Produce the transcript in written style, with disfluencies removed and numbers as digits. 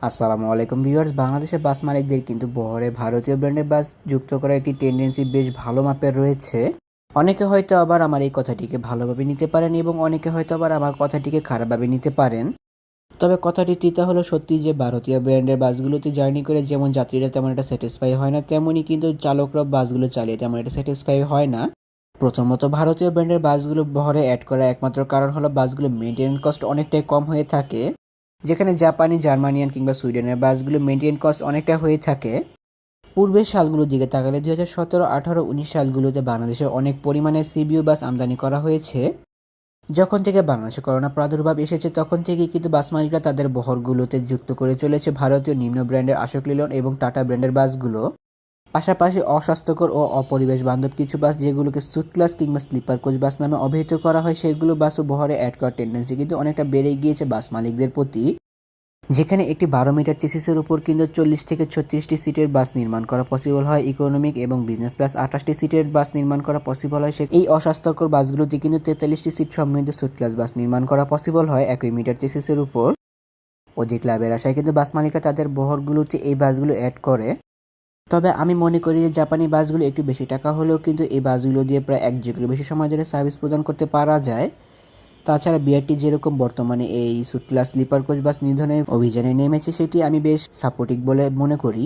আসসালামু আলাইকুম ভিউয়ার্স। বাংলাদেশের বাস মালিকদের কিন্তু বহরে ভারতীয় ব্র্যান্ডের বাস যুক্ত করার একটি টেন্ডেন্সি বেশ ভালো মাপের রয়েছে। অনেকে হয়তো আবার আমার এই কথাটিকে ভালোভাবে নিতে পারেন এবং অনেকে হয়তো আবার আমার কথাটিকে খারাপভাবে নিতে পারেন। তবে কথাটি তিতা হলো সত্যি যে ভারতীয় ব্র্যান্ডের বাসগুলোতে জার্নি করে যেমন যাত্রীরা তেমন একটা স্যাটিসফাই হয় না, তেমনই কিন্তু চালকরা বাসগুলো চালিয়ে তেমন একটা স্যাটিসফাই হয় না। প্রথমত ভারতীয় ব্র্যান্ডের বাসগুলো বহরে অ্যাড করার একমাত্র কারণ হলো বাসগুলো মেনটেন্যান্স কস্ট অনেকটাই কম হয়ে থাকে, যেখানে জাপানি, জার্মানিয়ান কিংবা সুইডেনের বাসগুলো মেনটেন কস্ট অনেকটা হয়ে থাকে। পূর্বের সালগুলোর দিকে তাকালে 2017, 18, 19 সালগুলোতে বাংলাদেশে অনেক পরিমাণে সিবিইউ বাস আমদানি করা হয়েছে। যখন থেকে বাংলাদেশে করোনা প্রাদুর্ভাব এসেছে তখন থেকেই কিন্তু বাস মালিকরা তাদের বহরগুলোতে যুক্ত করে চলেছে ভারতীয় নিম্ন ব্র্যান্ডের আশোক লিলন এবং টাটা ব্র্যান্ডের বাসগুলো। পাশাপাশি অস্বাস্থ্যকর ও অপরিবেশ বান্ধব কিছু বাস, যেগুলোকে স্যুট ক্লাস কিংবা স্লিপার কোচ বাস নামে অভিহিত করা হয়, সেগুলো বাসও বহরে অ্যাড করার টেন্ডেন্সি কিন্তু অনেকটা বেড়ে গিয়েছে বাস মালিকদের প্রতি। যেখানে একটি 12 মিটার চেসিসের উপর কিন্তু 40 থেকে 36টি সিটের বাস নির্মাণ করা পসিবল হয়, ইকোনমিক এবং বিজনেস ক্লাস 28টি সিটের বাস নির্মাণ করা পসিবল হয়। এই অস্বাস্থ্যকর বাসগুলোতে কিন্তু 43টি সিট সমৃদ্ধ সুট ক্লাস বাস নির্মাণ করা পসিবল হয় একই মিটার চেসিসের উপর। অধিক লাভের আশায় কিন্তু বাস মালিকরা তাদের বহরগুলোতে এই বাসগুলো অ্যাড করে। তবে আমি মনে করি যে জাপানি বাসগুলো একটু বেশি টাকা হলেও কিন্তু এই বাসগুলো দিয়ে প্রায় 1 যুগের বেশি সময় ধরে সার্ভিস প্রদান করতে পারা যায়। তাছাড়া বিআরটি যেরকম বর্তমানে এই suit class sleeper coach bus নিধনের অভিযানে নেমেছে, সেটি আমি বেশ সাপোর্টিভ বলে মনে করি।